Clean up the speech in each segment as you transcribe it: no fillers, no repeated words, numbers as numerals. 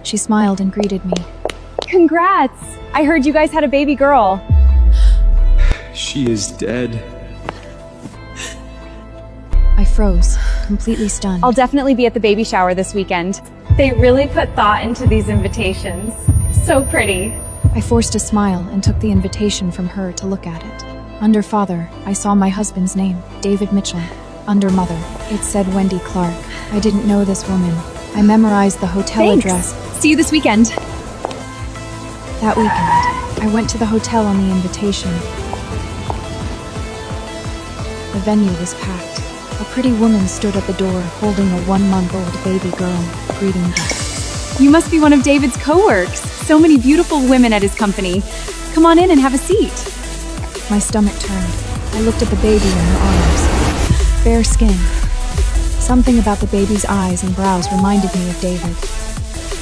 She smiled and greeted me. Congrats! I heard you guys had a baby girl. She is dead. I froze, completely stunned. I'll definitely be at the baby shower this weekend. They really put thought into these invitations. So pretty. I forced a smile and took the invitation from her to look at it. Under father, I saw my husband's name, David Mitchell. Under mother, it said Wendy Clark. I didn't know this woman. I memorized the hotel address. See you this weekend. That weekend, I went to the hotel on the invitation. The venue was packed. A pretty woman stood at the door holding a 1-month-old baby girl, greeting guests. You must be one of David's co-works. So many beautiful women at his company. Come on in and have a seat. My stomach turned. I looked at the baby in her arms. Bare skin. Something about the baby's eyes and brows reminded me of David.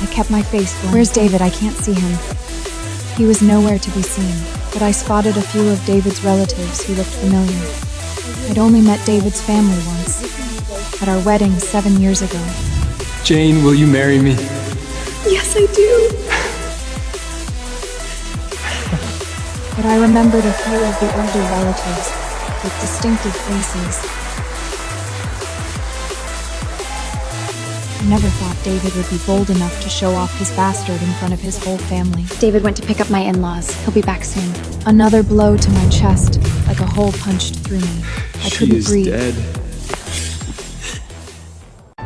I kept my face blank. Where's David? I can't see him. He was nowhere to be seen, but I spotted a few of David's relatives who looked familiar. I'd only met David's family once, at our wedding 7 years ago. Jane, will you marry me? Yes, I do. But I remembered a few of the older relatives with distinctive faces. I never thought David would be bold enough to show off his bastard in front of his whole family. David went to pick up my in-laws. He'll be back soon. Another blow to my chest, like a hole punched through me. I couldn't breathe. She is dead.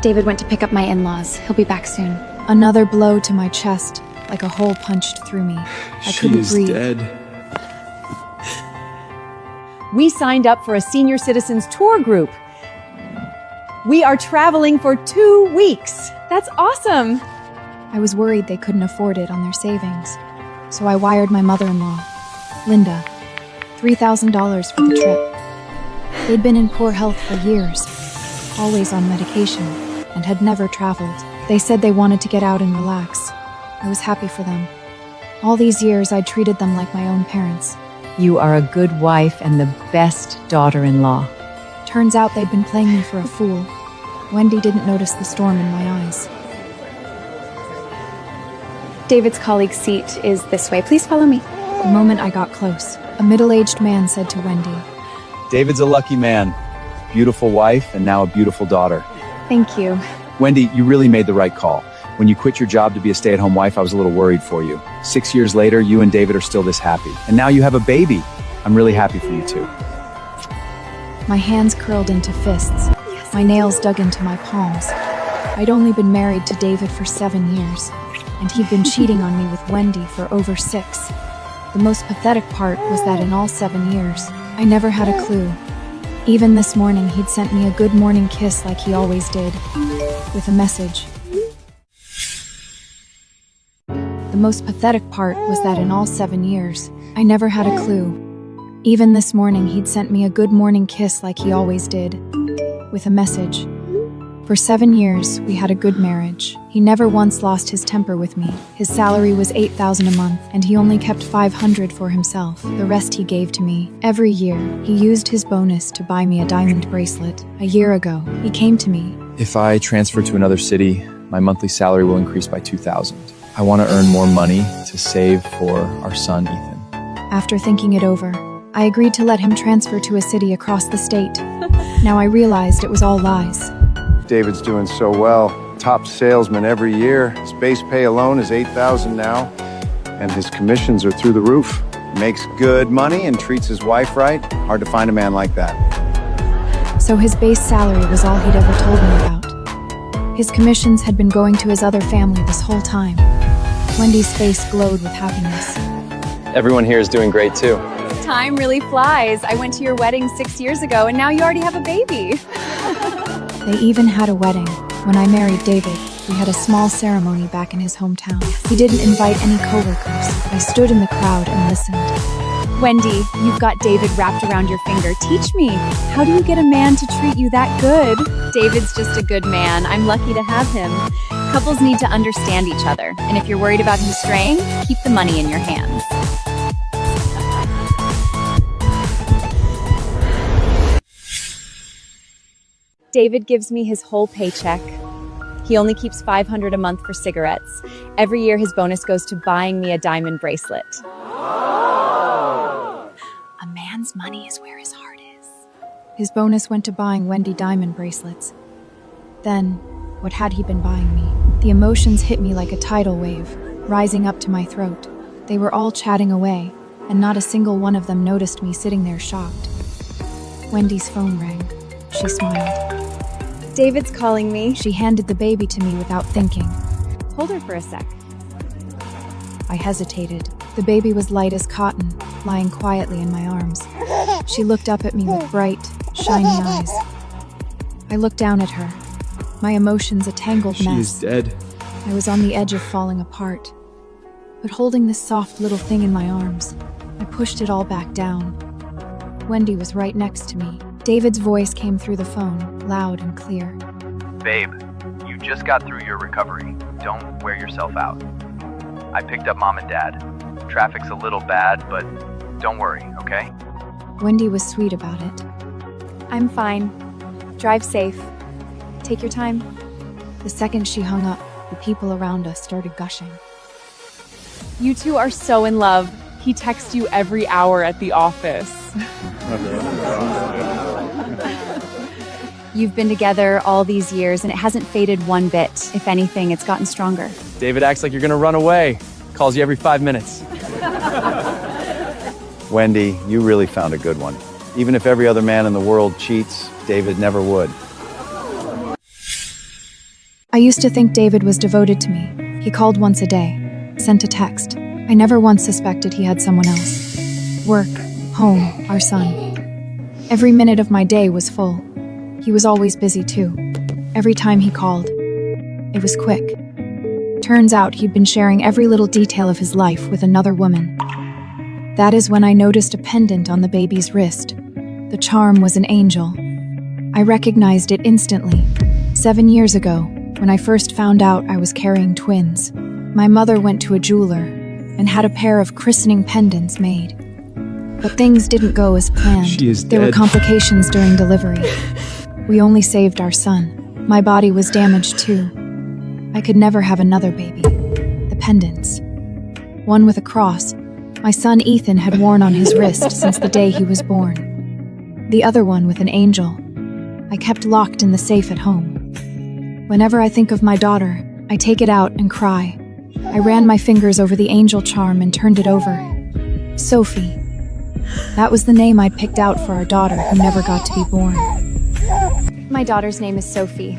David went to pick up my in-laws. He'll be back soon. Another blow to my chest, like a hole punched through me. I couldn't breathe. She is dead. We signed up for a senior citizens tour group. We are traveling for 2 weeks. That's awesome. I was worried they couldn't afford it on their savings. So I wired my mother-in-law, Linda, $3,000 for the trip. They'd been in poor health for years, always on medication, and had never traveled. They said they wanted to get out and relax. I was happy for them. All these years, I'd treated them like my own parents. You are a good wife and the best daughter-in-law. Turns out they'd been playing me for a fool. Wendy didn't notice the storm in my eyes. David's colleague's seat is this way. Please follow me. The moment I got close, a middle-aged man said to Wendy, David's a lucky man. Beautiful wife and now a beautiful daughter. Thank you. Wendy, you really made the right call. When you quit your job to be a stay-at-home wife, I was a little worried for you. 6 years later, you and David are still this happy. And now you have a baby. I'm really happy for you too. My hands curled into fists. My nails dug into my palms. I'd only been married to David for 7 years, and he'd been cheating on me with Wendy for over 6. The most pathetic part was that in all 7 years, I never had a clue. Even this morning, he'd sent me a good morning kiss like he always did, with a message. The most pathetic part was that in all 7 years, I never had a clue. Even this morning, he'd sent me a good morning kiss like he always did, with a message. For 7 years, we had a good marriage. He never once lost his temper with me. His salary was $8,000 a month, and he only kept $500 for himself. The rest he gave to me. Every year, he used his bonus to buy me a diamond bracelet. A year ago, he came to me. If I transfer to another city, my monthly salary will increase by $2,000. I want to earn more money to save for our son, Ethan. After thinking it over, I agreed to let him transfer to a city across the state. Now I realized it was all lies. David's doing so well. Top salesman every year. His base pay alone is $8,000 now, and his commissions are through the roof. Makes good money and treats his wife right. Hard to find a man like that. So his base salary was all he'd ever told me about. His commissions had been going to his other family this whole time. Wendy's face glowed with happiness. Everyone here is doing great too. Time really flies. I went to your wedding 6 years ago, and now you already have a baby. They even had a wedding. When I married David, we had a small ceremony back in his hometown. He didn't invite any coworkers. I stood in the crowd and listened. Wendy, you've got David wrapped around your finger. Teach me, how do you get a man to treat you that good? David's just a good man. I'm lucky to have him. Couples need to understand each other, and if you're worried about him straying, keep the money in your hands. David gives me his whole paycheck. He only keeps $500 a month for cigarettes. Every year his bonus goes to buying me a diamond bracelet. A man's money is where his heart is. His bonus went to buying Wendy diamond bracelets. Then, what had he been buying me? The emotions hit me like a tidal wave, rising up to my throat. They were all chatting away, and not a single one of them noticed me sitting there shocked. Wendy's phone rang. She smiled. David's calling me. She handed the baby to me without thinking. Hold her for a sec. I hesitated. The baby was light as cotton, lying quietly in my arms. She looked up at me with bright, shiny eyes. I looked down at her, my emotions a tangled She mess. is dead. I was on the edge of falling apart. But holding this soft little thing in my arms, I pushed it all back down. Wendy was right next to me. David's voice came through the phone, loud and clear. Babe, you just got through your recovery. Don't wear yourself out. I picked up Mom and Dad. Traffic's a little bad, but don't worry, okay? Wendy was sweet about it. I'm fine. Drive safe. Take your time. The second she hung up, the people around us started gushing. You two are so in love. He texts you every hour at the office. You've been together all these years and it hasn't faded one bit. If anything, it's gotten stronger. David acts like you're gonna run away. Calls you every 5 minutes. Wendy, you really found a good one. Even if every other man in the world cheats, David never would. I used to think David was devoted to me. He called once a day, sent a text. I never once suspected he had someone else. Work, home, our son. Every minute of my day was full. He was always busy too. Every time he called, it was quick. Turns out he'd been sharing every little detail of his life with another woman. That is when I noticed a pendant on the baby's wrist. The charm was an angel. I recognized it instantly. 7 years ago, when I first found out I was carrying twins, my mother went to a jeweler and had a pair of christening pendants made. But things didn't go as planned. She is There were dead. complications during delivery. We only saved our son. My body was damaged too. I could never have another baby. The pendants. One with a cross, my son Ethan had worn on his wrist since the day he was born. The other one with an angel. I kept locked in the safe at home. Whenever I think of my daughter, I take it out and cry. I ran my fingers over the angel charm and turned it over. Sophie. That was the name I'd picked out for our daughter who never got to be born. My daughter's name is Sophie.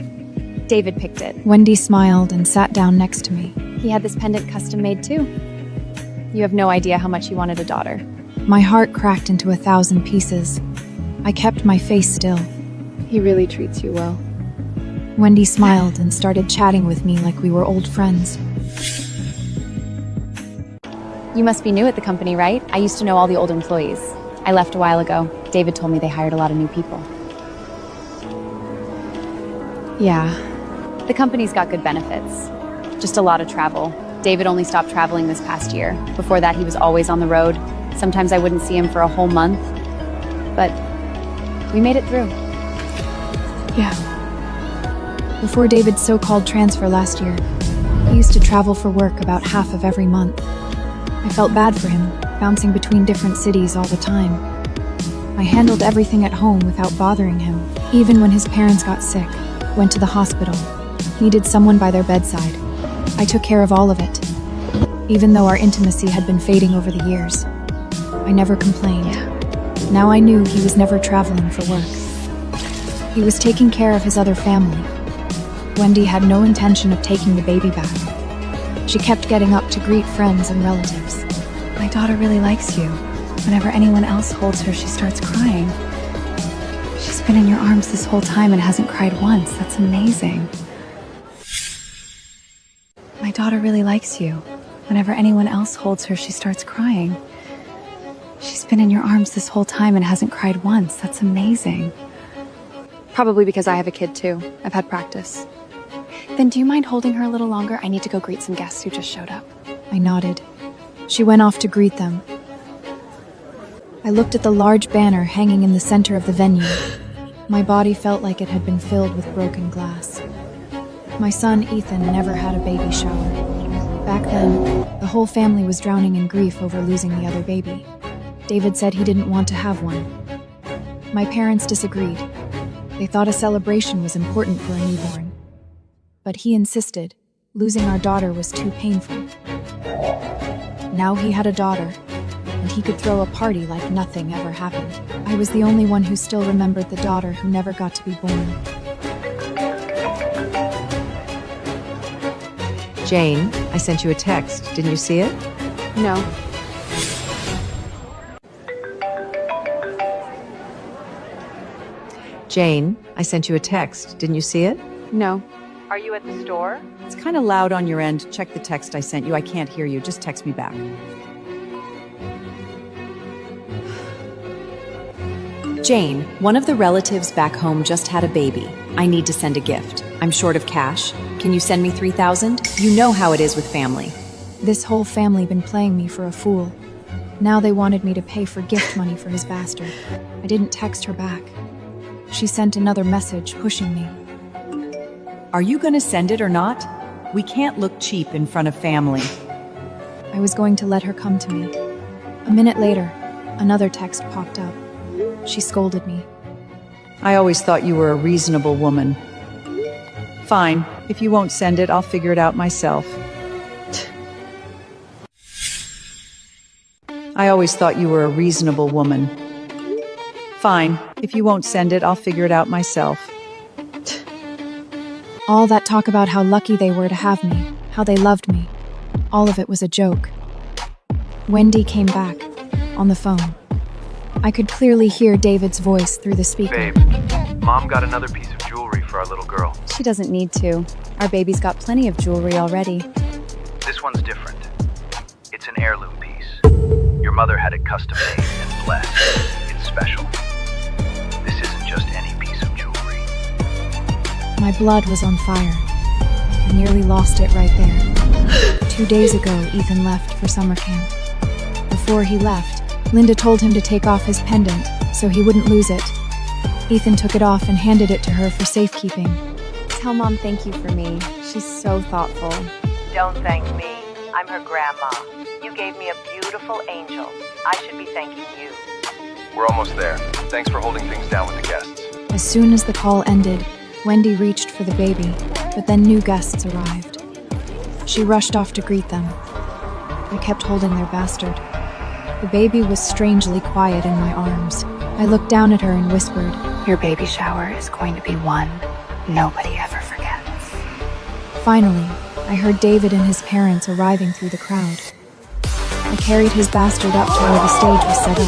David picked it. Wendy smiled and sat down next to me. He had this pendant custom made too. You have no idea how much he wanted a daughter. My heart cracked into 1,000 pieces. I kept my face still. He really treats you well. Wendy smiled and started chatting with me like we were old friends. You must be new at the company, right? I used to know all the old employees. I left a while ago. David told me they hired a lot of new people. Yeah. The company's got good benefits. Just a lot of travel. David only stopped traveling this past year. Before that, he was always on the road. Sometimes I wouldn't see him for a whole month. But we made it through. Yeah. Before David's so-called transfer last year, he used to travel for work about half of every month. I felt bad for him, bouncing between different cities all the time. I handled everything at home without bothering him, even when his parents got sick, went to the hospital, needed someone by their bedside. I took care of all of it, even though our intimacy had been fading over the years. I never complained. Now I knew he was never traveling for work. He was taking care of his other family. Wendy had no intention of taking the baby back. She kept getting up to greet friends and relatives. My daughter really likes you. Whenever anyone else holds her, she starts crying. She's been in your arms this whole time and hasn't cried once. That's amazing. My daughter really likes you. Whenever anyone else holds her, she starts crying. She's been in your arms this whole time and hasn't cried once. That's amazing. Probably because I have a kid too. I've had practice. Then do you mind holding her a little longer? I need to go greet some guests who just showed up. I nodded. She went off to greet them. I looked at the large banner hanging in the center of the venue. My body felt like it had been filled with broken glass. My son, Ethan, never had a baby shower. Back then, the whole family was drowning in grief over losing the other baby. David said he didn't want to have one. My parents disagreed. They thought a celebration was important for a newborn. But he insisted losing our daughter was too painful. Now he had a daughter, and he could throw a party like nothing ever happened. I was the only one who still remembered the daughter who never got to be born. Jane, I sent you a text. Didn't you see it? No. Jane, I sent you a text. Didn't you see it? No. Are you at the store? It's kind of loud on your end. Check the text I sent you. I can't hear you. Just text me back. Jane, one of the relatives back home just had a baby. I need to send a gift. I'm short of cash. Can you send me $3,000? You know how it is with family. This whole family been playing me for a fool. Now they wanted me to pay for gift money for his bastard. I didn't text her back. She sent another message pushing me. Are you going to send it or not? We can't look cheap in front of family. I was going to let her come to me. A minute later, another text popped up. She scolded me. I always thought you were a reasonable woman. Fine. If you won't send it, I'll figure it out myself. I always thought you were a reasonable woman. Fine. If you won't send it, I'll figure it out myself. All that talk about how lucky they were to have me, how they loved me, all of it was a joke. Wendy came back, on the phone. I could clearly hear David's voice through the speaker. Babe, Mom got another piece of jewelry for our little girl. She doesn't need to. Our baby's got plenty of jewelry already. This one's different. It's an heirloom piece. Your mother had it custom made and blessed. It's special. This isn't just any piece of jewelry. My blood was on fire. I nearly lost it right there. 2 days ago, Ethan left for summer camp. Before he left, Linda told him to take off his pendant so he wouldn't lose it. Ethan took it off and handed it to her for safekeeping. Tell Mom thank you for me. She's so thoughtful. Don't thank me. I'm her grandma. You gave me a beautiful angel. I should be thanking you. We're almost there. Thanks for holding things down with the guests. As soon as the call ended, Wendy reached for the baby, but then new guests arrived. She rushed off to greet them. I kept holding their bastard. The baby was strangely quiet in my arms. I looked down at her and whispered, Your baby shower is going to be one nobody ever forgets. Finally, I heard David and his parents arriving through the crowd. I carried his bastard up to where the stage was set up.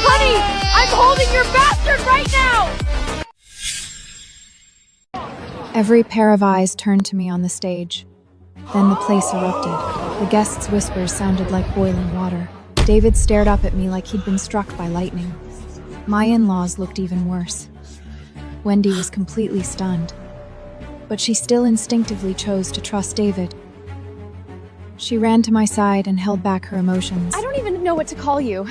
Honey, I'm holding your bastard right now! Every pair of eyes turned to me on the stage. Then the place erupted. The guests' whispers sounded like boiling water. David stared up at me like he'd been struck by lightning. My in-laws looked even worse. Wendy was completely stunned. But she still instinctively chose to trust David. She ran to my side and held back her emotions. I don't even know what to call you.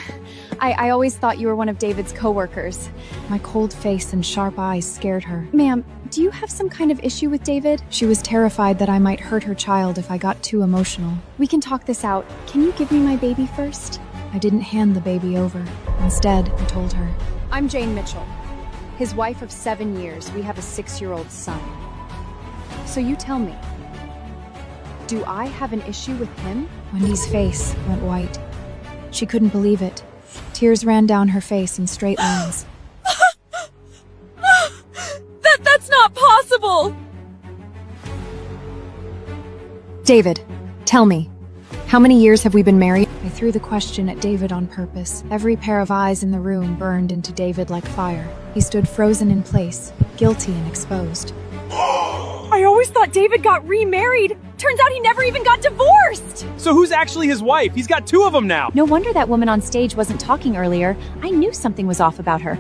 I always thought you were one of David's coworkers. My cold face and sharp eyes scared her. Ma'am, do you have some kind of issue with David? She was terrified that I might hurt her child if I got too emotional. We can talk this out. Can you give me my baby first? I didn't hand the baby over. Instead, I told her. I'm Jane Mitchell, his wife of 7 years. We have a 6-year-old son. So you tell me, do I have an issue with him? Wendy's face went white. She couldn't believe it. Tears ran down her face in straight lines. That's not possible! David, tell me, how many years have we been married? I threw the question at David on purpose. Every pair of eyes in the room burned into David like fire. He stood frozen in place, guilty and exposed. I always thought David got remarried. Turns out he never even got divorced! So who's actually his wife? He's got 2 of them now. No wonder that woman on stage wasn't talking earlier. I knew something was off about her.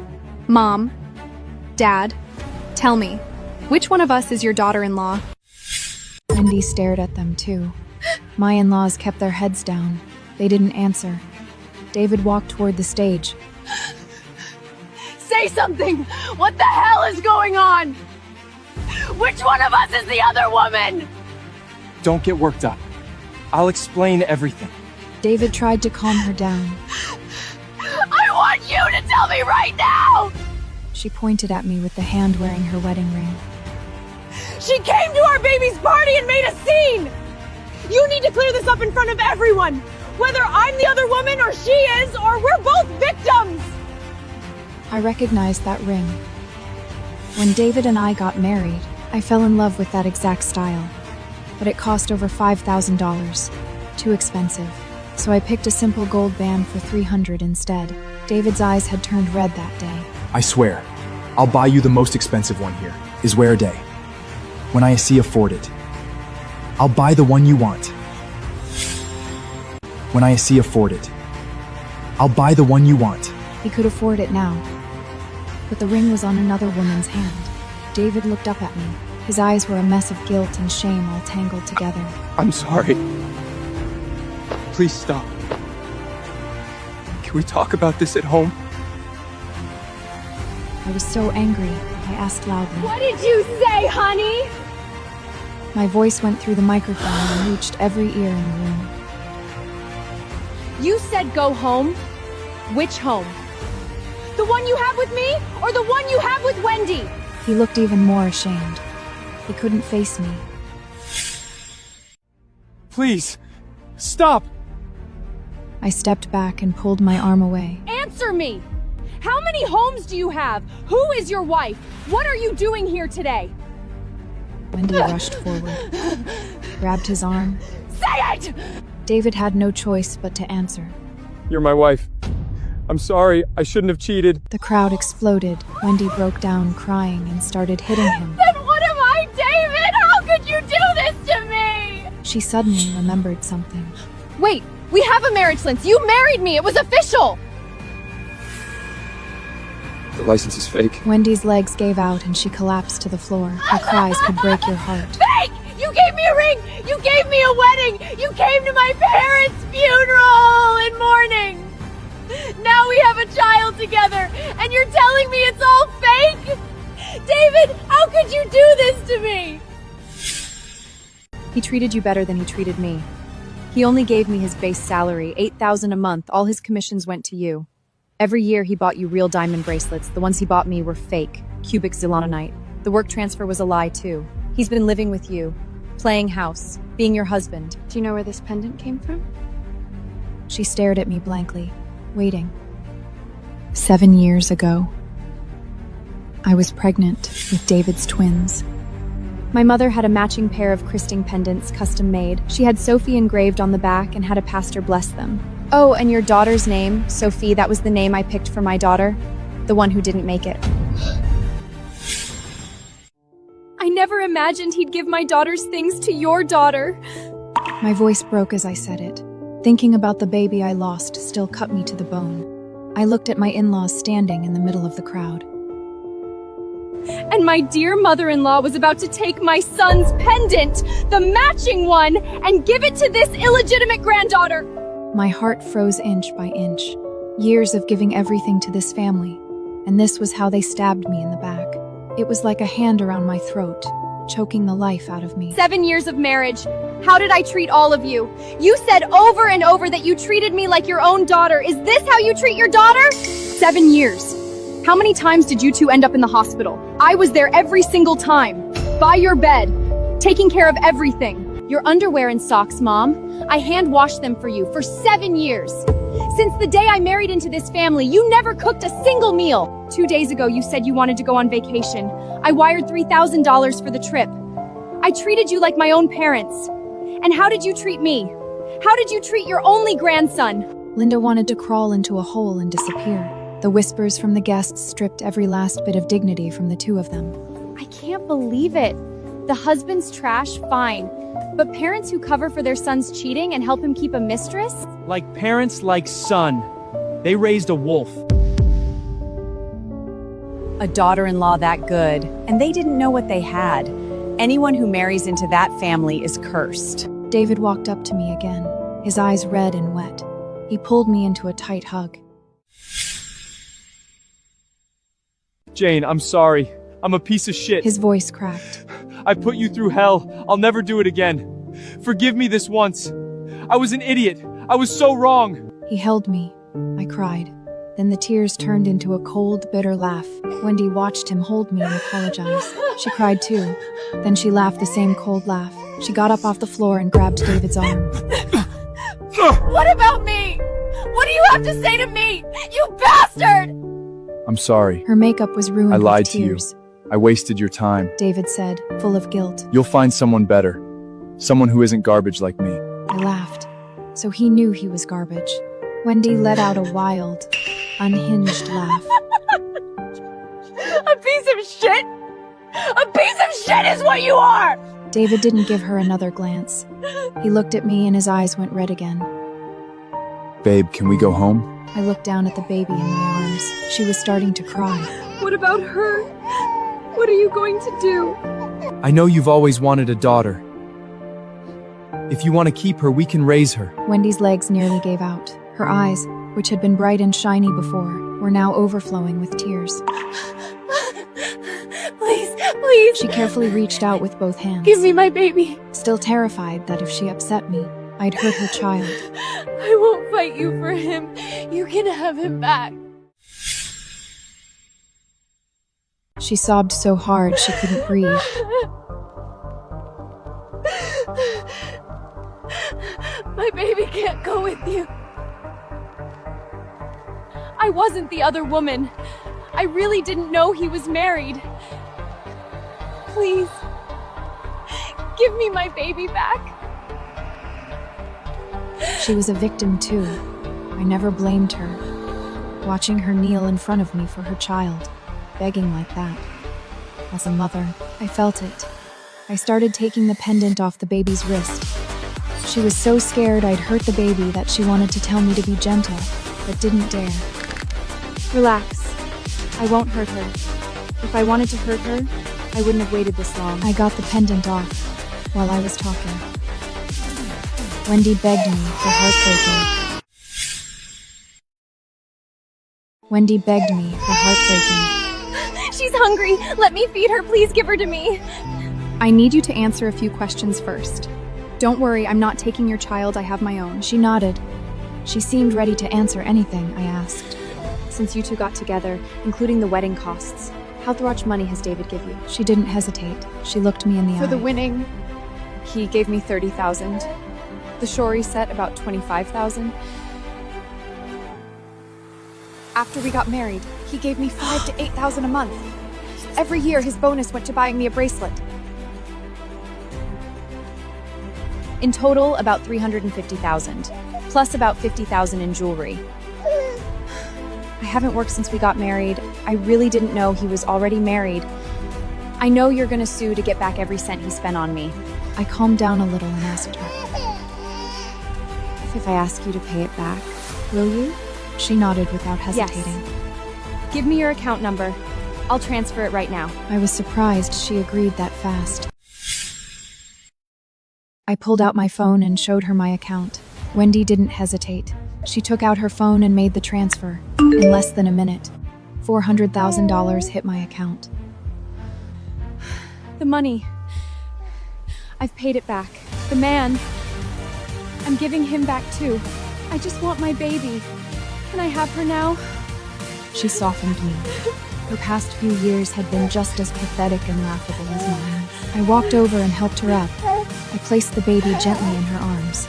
Mom, Dad, tell me, which one of us is your daughter-in-law? Wendy stared at them too. My in-laws kept their heads down. They didn't answer. David walked toward the stage. Say something! What the hell is going on? Which one of us is the other woman? Don't get worked up. I'll explain everything. David tried to calm her down. I want you to tell me right now! She pointed at me with the hand wearing her wedding ring. She came to our baby's party and made a scene! You need to clear this up in front of everyone! Whether I'm the other woman or she is, or we're both victims! I recognized that ring. When David and I got married, I fell in love with that exact style. But it cost over $5,000. Too expensive. So I picked a simple gold band for $300 instead. David's eyes had turned red that day. I swear, I'll buy you the most expensive one here, is wear a day. When I see afford it. I'll buy the one you want. When I see afford it. I'll buy the one you want. He could afford it now. But the ring was on another woman's hand. David looked up at me. His eyes were a mess of guilt and shame all tangled together. I'm sorry. Please stop. Can we talk about this at home? I was so angry, I asked loudly. What did you say, honey? My voice went through the microphone and reached every ear in the room. You said go home? Which home? The one you have with me, or the one you have with Wendy? He looked even more ashamed. He couldn't face me. Please, stop! I stepped back and pulled my arm away. Answer me! How many homes do you have? Who is your wife? What are you doing here today? Wendy rushed forward, grabbed his arm. Say it! David had no choice but to answer. You're my wife. I'm sorry, I shouldn't have cheated. The crowd exploded. Wendy broke down crying and started hitting him. Then what am I, David? How could you do this to me? She suddenly remembered something. Wait, we have a marriage license. You married me. It was official. The license is fake. Wendy's legs gave out and she collapsed to the floor. Her cries could break your heart. Fake! You gave me a ring! You gave me a wedding! You came to my parents' funeral in mourning! Now we have a child together, and you're telling me it's all fake? David, how could you do this to me? He treated you better than he treated me. He only gave me his base salary, $8,000 a month. All his commissions went to you. Every year he bought you real diamond bracelets. The ones he bought me were fake, cubic zilonite. The work transfer was a lie too. He's been living with you, playing house, being your husband. Do you know where this pendant came from? She stared at me blankly, waiting. 7 years ago, I was pregnant with David's twins. My mother had a matching pair of christening pendants custom made. She had Sophie engraved on the back and had a pastor bless them. Oh, and your daughter's name, Sophie, that was the name I picked for my daughter, the one who didn't make it. I never imagined he'd give my daughter's things to your daughter. My voice broke as I said it. Thinking about the baby I lost still cut me to the bone. I looked at my in-laws standing in the middle of the crowd. And my dear mother-in-law was about to take my son's pendant, the matching one, and give it to this illegitimate granddaughter. My heart froze inch by inch. Years of giving everything to this family, and this was how they stabbed me in the back. It was like a hand around my throat, choking the life out of me. 7 years of marriage. How did I treat all of you? You said over and over that you treated me like your own daughter. Is this how you treat your daughter? 7 years. How many times did you two end up in the hospital? I was there every single time. By your bed. Taking care of everything. Your underwear and socks, Mom. I hand-washed them for you for 7 years. Since the day I married into this family, you never cooked a single meal. 2 days ago, you said you wanted to go on vacation. I wired $3,000 for the trip. I treated you like my own parents. And how did you treat me? How did you treat your only grandson? Linda wanted to crawl into a hole and disappear. The whispers from the guests stripped every last bit of dignity from the two of them. I can't believe it. The husband's trash, fine. But parents who cover for their son's cheating and help him keep a mistress? Like parents, like son. They raised a wolf. A daughter-in-law that good, and they didn't know what they had. Anyone who marries into that family is cursed. David walked up to me again, his eyes red and wet. He pulled me into a tight hug. Jane, I'm sorry. I'm a piece of shit. His voice cracked. I put you through hell. I'll never do it again. Forgive me this once. I was an idiot. I was so wrong. He held me. I cried. Then the tears turned into a cold, bitter laugh. Wendy watched him hold me and apologize. She cried too. Then she laughed the same cold laugh. She got up off the floor and grabbed David's arm. What about me? What do you have to say to me? You bastard! I'm sorry. Her makeup was ruined I lied with to you. tears. I wasted your time. David said, full of guilt. You'll find someone better. Someone who isn't garbage like me. I laughed. So he knew he was garbage. Wendy let out a wild, unhinged laugh. A piece of shit? A piece of shit is what you are! David didn't give her another glance. He looked at me and his eyes went red again. Babe, can we go home? I looked down at the baby in my arms. She was starting to cry. What about her? What are you going to do? I know you've always wanted a daughter. If you want to keep her, we can raise her. Wendy's legs nearly gave out. Her eyes, which had been bright and shiny before, were now overflowing with tears. Please, please. She carefully reached out with both hands. Give me my baby. Still terrified that if she upset me, I'd hurt her child. I won't fight you for him. You can have him back. She sobbed so hard she couldn't breathe. My baby can't go with you. I wasn't the other woman. I really didn't know he was married. Please, give me my baby back. She was a victim too. I never blamed her. Watching her kneel in front of me for her child, begging like that. As a mother, I felt it. I started taking the pendant off the baby's wrist. She was so scared I'd hurt the baby that she wanted to tell me to be gentle, but didn't dare. Relax. I won't hurt her. If I wanted to hurt her, I wouldn't have waited this long. I got the pendant off while I was talking. Wendy begged me for heartbreaking. Wendy begged me for heartbreaking. She's hungry. Let me feed her. Please give her to me. I need you to answer a few questions first. Don't worry, I'm not taking your child, I have my own. She nodded. She seemed ready to answer anything I asked. Since you two got together, including the wedding costs, how much money has David give you? She didn't hesitate. She looked me in the eye. For the winning, he gave me $30,000. The Shori set about $25,000. After we got married, he gave me $5,000 to $8,000 a month. Every year, his bonus went to buying me a bracelet. In total, about $350,000, plus about $50,000 in jewelry. I haven't worked since we got married. I really didn't know he was already married. I know you're gonna sue to get back every cent he spent on me. I calmed down a little and asked her, If I ask you to pay it back, will you? She nodded without hesitating. Yes. Give me your account number. I'll transfer it right now. I was surprised she agreed that fast. I pulled out my phone and showed her my account. Wendy didn't hesitate. She took out her phone and made the transfer. In less than a minute, $400,000 hit my account. The money. I've paid it back. The man. I'm giving him back too. I just want my baby. Can I have her now? She softened me. Her past few years had been just as pathetic and laughable as mine. I walked over and helped her up. I placed the baby gently in her arms.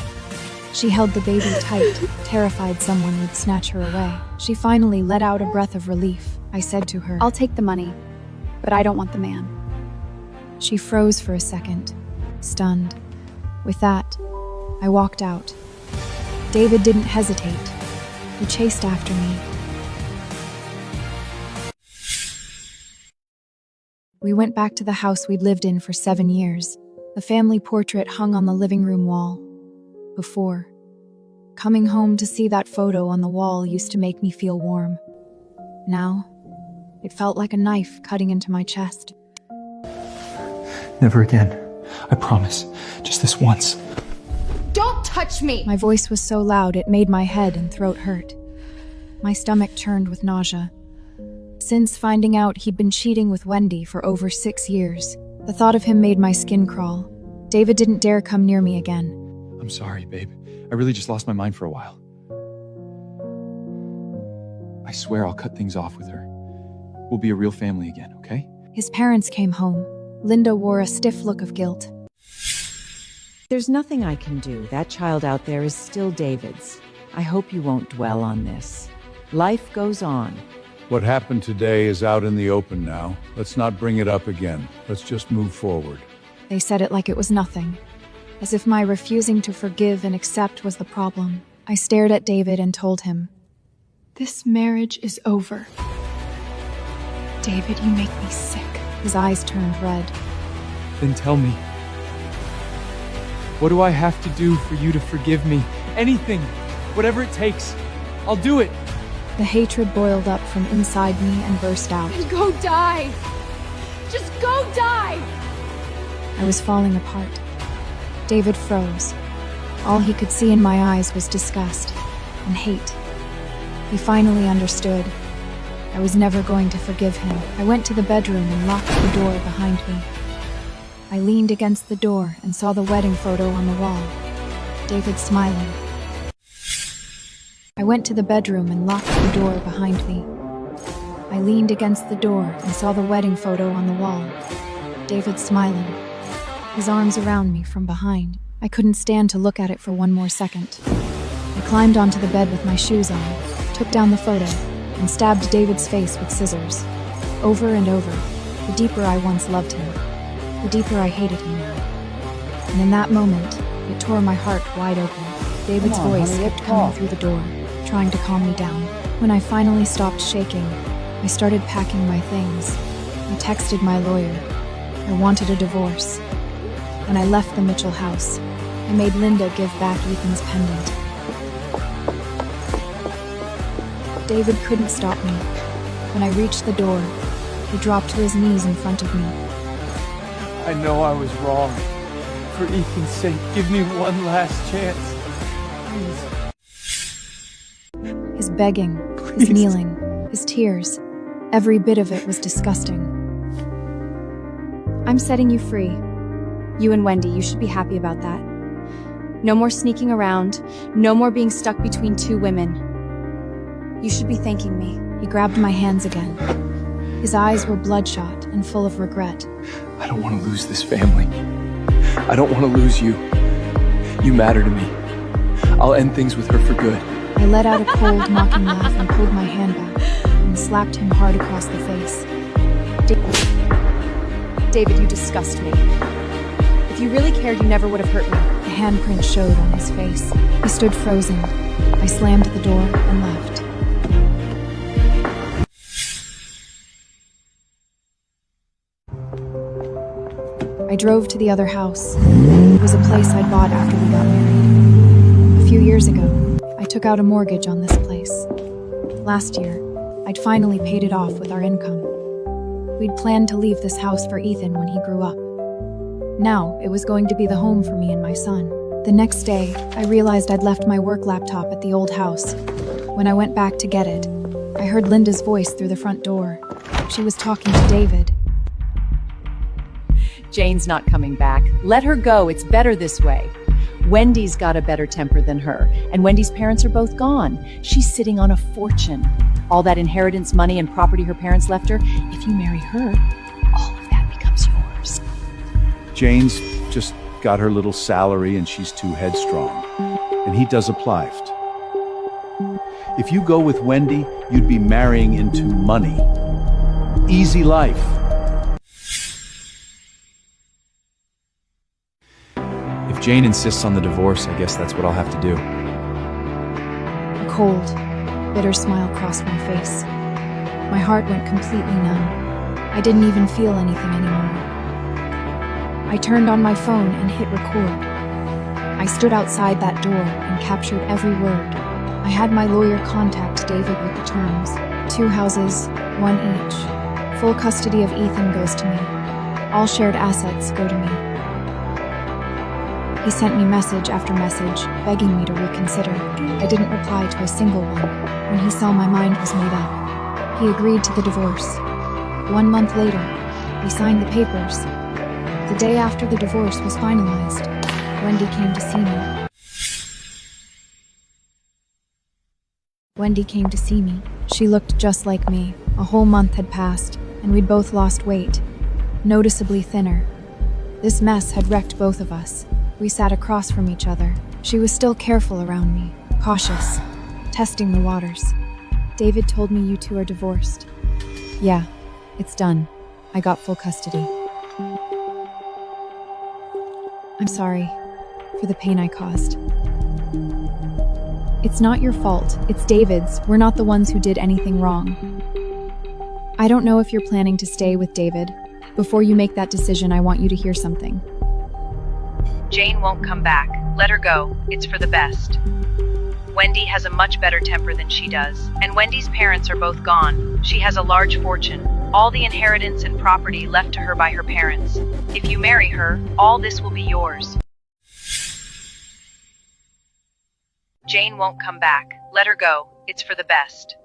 She held the baby tight, terrified someone would snatch her away. She finally let out a breath of relief. I said to her, I'll take the money, but I don't want the man. She froze for a second, stunned. With that, I walked out. David didn't hesitate. He chased after me. We went back to the house we'd lived in for 7 years. The family portrait hung on the living room wall. Before, coming home to see that photo on the wall used to make me feel warm. Now, it felt like a knife cutting into my chest. Never again. I promise. Just this once. Don't touch touch me! My voice was so loud it made my head and throat hurt. My stomach churned with nausea. Since finding out he'd been cheating with Wendy for over 6 years, the thought of him made my skin crawl. David didn't dare come near me again. I'm sorry, babe. I really just lost my mind for a while. I swear I'll cut things off with her. We'll be a real family again, okay? His parents came home. Linda wore a stiff look of guilt. There's nothing I can do. That child out there is still David's. I hope you won't dwell on this. Life goes on. What happened today is out in the open now. Let's not bring it up again. Let's just move forward. They said it like it was nothing, as if my refusing to forgive and accept was the problem. I stared at David and told him, This marriage is over. David, you make me sick. His eyes turned red. Then tell me. What do I have to do for you to forgive me? Anything. Whatever it takes. I'll do it. The hatred boiled up from inside me and burst out. And go die! Just go die! I was falling apart. David froze. All he could see in my eyes was disgust and hate. He finally understood. I was never going to forgive him. I went to the bedroom and locked the door behind me. I leaned against the door and saw the wedding photo on the wall. David smiling. I went to the bedroom and locked the door behind me. I leaned against the door and saw the wedding photo on the wall. David smiling. His arms around me from behind. I couldn't stand to look at it for one more second. I climbed onto the bed with my shoes on, took down the photo, and stabbed David's face with scissors. Over and over. The deeper I once loved him, the deeper I hated him now. And in that moment, it tore my heart wide open. David's voice kept coming through the door, trying to calm me down. When I finally stopped shaking, I started packing my things. I texted my lawyer. I wanted a divorce. And I left the Mitchell house. I made Linda give back Ethan's pendant. David couldn't stop me. When I reached the door, he dropped to his knees in front of me. I know I was wrong. For Ethan's sake, give me one last chance. Please. His begging, his kneeling, his tears, every bit of it was disgusting. I'm setting you free. You and Wendy, you should be happy about that. No more sneaking around, no more being stuck between two women. You should be thanking me. He grabbed my hands again. His eyes were bloodshot and full of regret. I don't want to lose this family. I don't want to lose you. You matter to me. I'll end things with her for good. I let out a cold, mocking laugh and pulled my hand back and slapped him hard across the face. David, you disgust me. If you really cared, you never would have hurt me. The handprint showed on his face. He stood frozen. I slammed the door and left. I drove to the other house. It was a place I'd bought after we got married. A few years ago, I took out a mortgage on this place. Last year, I'd finally paid it off with our income. We'd planned to leave this house for Ethan when he grew up. Now, it was going to be the home for me and my son. The next day, I realized I'd left my work laptop at the old house. When I went back to get it, I heard Linda's voice through the front door. She was talking to David. Jane's not coming back. Let her go. It's better this way. Wendy's got a better temper than her, and Wendy's parents are both gone. She's sitting on a fortune. All that inheritance money and property her parents left her, if you marry her, all of that becomes yours. Jane's just got her little salary and she's too headstrong. And he does a plift. If you go with Wendy, you'd be marrying into money. Easy life. If Jane insists on the divorce, I guess that's what I'll have to do. A cold, bitter smile crossed my face. My heart went completely numb. I didn't even feel anything anymore. I turned on my phone and hit record. I stood outside that door and captured every word. I had my lawyer contact David with the terms. 2 houses, 1 each. Full custody of Ethan goes to me. All shared assets go to me. He sent me message after message, begging me to reconsider. I didn't reply to a single one. When he saw my mind was made up, he agreed to the divorce. 1 month later, we signed the papers. The day after the divorce was finalized, Wendy came to see me. Wendy came to see me. She looked just like me. A whole month had passed, and we'd both lost weight, noticeably thinner. This mess had wrecked both of us. We sat across from each other. She was still careful around me, cautious, testing the waters. David told me you two are divorced. Yeah, it's done. I got full custody. I'm sorry for the pain I caused. It's not your fault, it's David's. We're not the ones who did anything wrong. I don't know if you're planning to stay with David. Before you make that decision, I want you to hear something. Jane won't come back. Let her go. It's for the best. Wendy has a much better temper than she does, and Wendy's parents are both gone. She has a large fortune, all the inheritance and property left to her by her parents. If you marry her, all this will be yours. Jane won't come back. Let her go. It's for the best.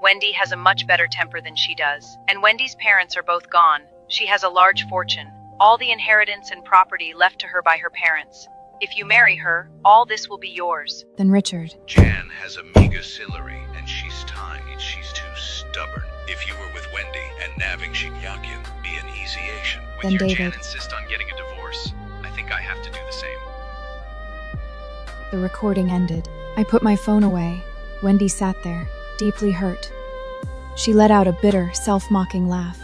Wendy has a much better temper than she does, and Wendy's parents are both gone. She has a large fortune, all the inheritance and property left to her by her parents. If you marry her, all this will be yours. Then Richard. Jan has a megaciliary, and she's tiny. She's too stubborn. If you were with Wendy and Naving Shinyakyan, be an easy Asian. With Then your David. Jan insist on getting a divorce, I think I have to do the same. The recording ended. I put my phone away. Wendy sat there, deeply hurt. She let out a bitter, self-mocking laugh.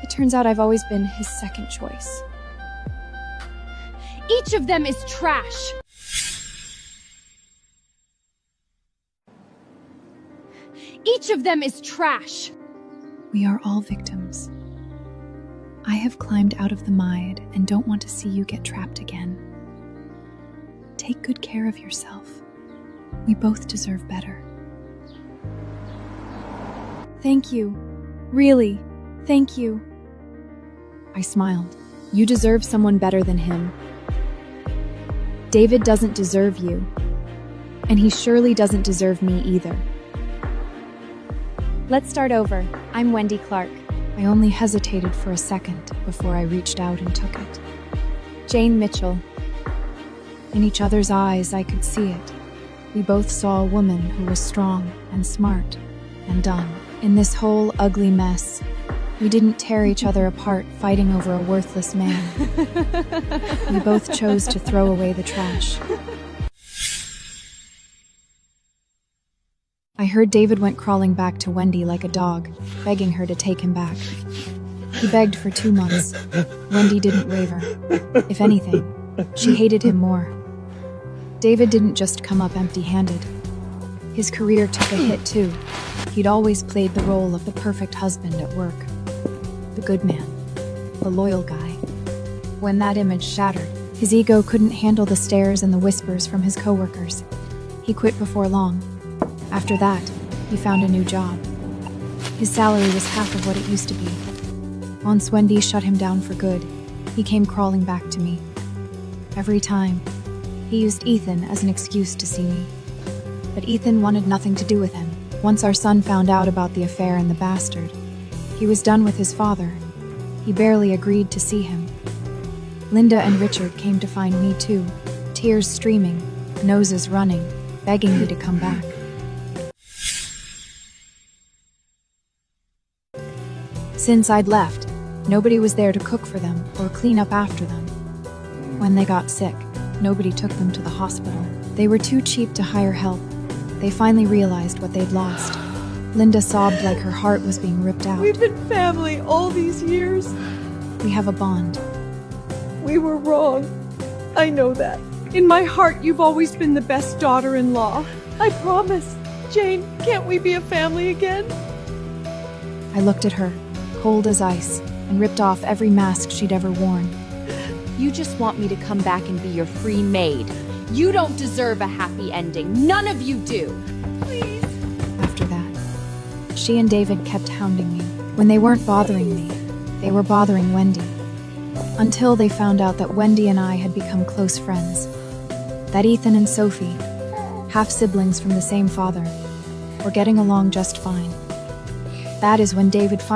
It turns out I've always been his second choice. Each of them is trash. Each of them is trash. We are all victims. I have climbed out of the mire and don't want to see you get trapped again. Take good care of yourself. We both deserve better. Thank you. Really, thank you. I smiled. You deserve someone better than him. David doesn't deserve you. And he surely doesn't deserve me either. Let's start over. I'm Wendy Clark. I only hesitated for a second before I reached out and took it. Jane Mitchell. In each other's eyes, I could see it. We both saw a woman who was strong and smart and done. In this whole ugly mess, we didn't tear each other apart fighting over a worthless man. We both chose to throw away the trash. I heard David went crawling back to Wendy like a dog, begging her to take him back. He begged for 2 months. Wendy didn't waver. If anything, she hated him more. David didn't just come up empty-handed. His career took a hit too. He'd always played the role of the perfect husband at work. The good man. The loyal guy. When that image shattered, his ego couldn't handle the stares and the whispers from his coworkers. He quit before long. After that, he found a new job. His salary was half of what it used to be. Once Wendy shut him down for good, he came crawling back to me. Every time, he used Ethan as an excuse to see me. But Ethan wanted nothing to do with him. Once our son found out about the affair and the bastard, he was done with his father. He barely agreed to see him. Linda and Richard came to find me too, tears streaming, noses running, begging me to come back. Since I'd left, nobody was there to cook for them or clean up after them. When they got sick, nobody took them to the hospital. They were too cheap to hire help. They finally realized what they'd lost. Linda sobbed like her heart was being ripped out. We've been family all these years. We have a bond. We were wrong. I know that. In my heart, you've always been the best daughter-in-law. I promise. Jane, can't we be a family again? I looked at her, cold as ice, and ripped off every mask she'd ever worn. You just want me to come back and be your free maid. You don't deserve a happy ending. None of you do. Please. After that, she and David kept hounding me. When they weren't bothering me, they were bothering Wendy. until they found out that Wendy and I had become close friends. That Ethan and Sophie, half siblings from the same father, were getting along just fine. That is when David finally